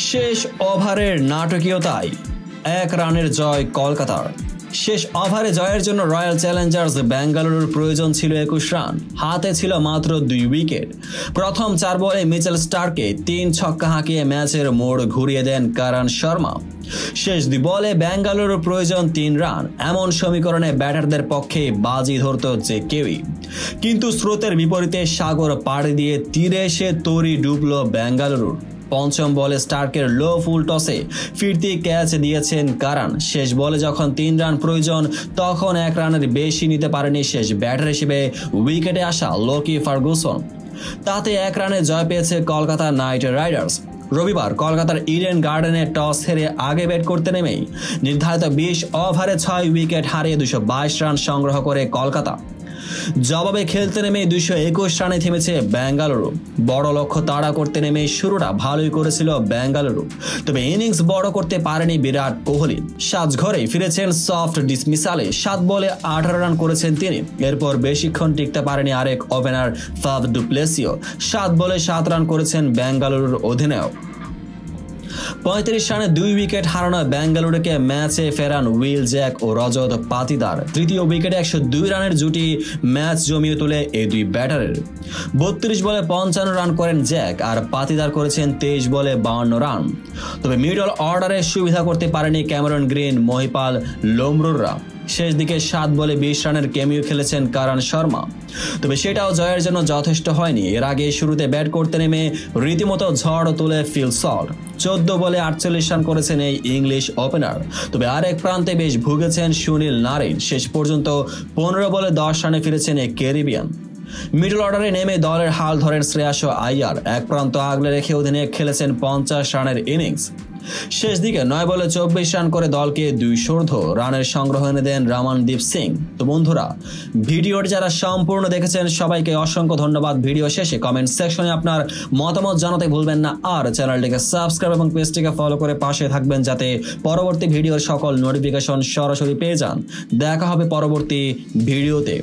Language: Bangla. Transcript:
শেষ ওভারের নাটকীয়তায় ১ রানের জয় কলকাতার। শেষ ওভারে জয়ের জন্য রয়্যাল চ্যালেঞ্জার্স বেঙ্গালুরুর প্রয়োজন ছিল ২১ রান, হাতে ছিল মাত্র ২ উইকেট। প্রথম ৪ বলে মিচেল স্টার্ককে ৩ ছক্কা হাঁকিয়ে ম্যাচের মোড় ঘুরিয়ে দেন করণ শর্মা। শেষ ২ বলে বেঙ্গালুরুর প্রয়োজন ৩ রান, এমন সমীকরণে ব্যাটারদের পক্ষে বাজি ধরত যে কেউই। কিন্তু স্রোতের বিপরীতে সাগর পাড়ি দিয়ে তীরে এসে তরি ডুবল বেঙ্গালুরুর। পঞ্চম বলে স্টার্কের লো ফুল টসে ফিরতি ক্যাচ দিয়েছেন করণ। শেষ বলে যখন ৩ রান প্রয়োজন, তখন ১ রানের বেশি নিতে পারেনি শেষ ব্যাটার হিসেবে উইকেটে আসা লোকি ফার্গুসন। তাতে ১ রানে জয় পেয়েছে কলকাতা নাইট রাইডার্স। রবিবার কলকাতার ইডেন গার্ডেনে টস হেরে আগে ব্যাট করতে নেমেই নির্ধারিত ২০ ওভারে ৬ উইকেট হারিয়ে ২২২ রান সংগ্রহ করে কলকাতা। জবাবে খেলতে নেমে ২২১ রানে থেমেছে বেঙ্গালুরু। বড় লক্ষ্য তাড়া করতে নেমে শুরুটা ভালোই করেছিল বেঙ্গালুরু, তবে ইনিংস বড় করতে পারেনি বিরাট কোহলি। সাজঘরেই ফিরেছেন সফট ডিসমিসালে, ৭ বলে ১৮ রান করেছেন তিনি। এরপর বেশিক্ষণ টিকতে পারেনি আরেক ওপেনার ফাফ ডু প্লেসিও, ৭ বলে ৭ রান করেছেন বেঙ্গালুরুর অধিনায়ক। ৩৫ রানে ২ উইকেট হারানো বেঙ্গালুরুকে ম্যাচে ফেরান উইল জ্যাক ও রজত পাতিদার। তৃতীয় উইকেটে ১০২ রানের জুটি ম্যাচ জমিয়ে তোলে এই দুই ব্যাটারের। ৩২ বলে ৫৫ রান করেন জ্যাক, আর পাতিদার করেছেন ২৩ বলে ৫২ রান। তবে মিডল অর্ডারে সুবিধা করতে পারেনি ক্যামেরন গ্রিন, মহিপাল, লোমরুররা। শেষ দিকে ৭ বলে ২০ রানের ক্যামিও খেলেছেন করণ শর্মা, তবে সেটাও জয়ের জন্য যথেষ্ট হয়নি। এর আগে শুরুতে ব্যাট করতে নেমে রীতিমতো ঝড় তুলে ফিল সল্ট, ১৪ বলে ৪৮ রান করেছেন এই ইংলিশ ওপেনার। তবে আরেক প্রান্তে বেশ ভুগেছেন সুনীল নারিন, শেষ পর্যন্ত ১৫ বলে ১০ রানে ফিরেছেন এই ক্যারিবিয়ান। মিডল অর্ডারে নেমে দলের হাল ধরেন শ্রেয়াস আইয়ার, এক প্রান্ত আগলে রেখে অধিনায়ক খেলেছেন ৫০ রানের ইনিংস। শেষ দিকে ৯ বলে ২৪ রান করে দলকে ২ রানের সংগ্রহ এনে দেন রমনদীপ সিং। তো বন্ধুরা, ভিডিওটি যারা সম্পূর্ণ দেখেছেন সবাইকে অসংখ্য ধন্যবাদ। ভিডিও শেষে কমেন্ট সেকশনে আপনার মতামত জানাতে ভুলবেন না, আর চ্যানেলটিকে সাবস্ক্রাইব এবং পেজটিকে ফলো করে পাশে থাকবেন যাতে পরবর্তী ভিডিওর সকল নোটিফিকেশন সরাসরি পেয়ে যান। দেখা হবে পরবর্তী ভিডিওতে।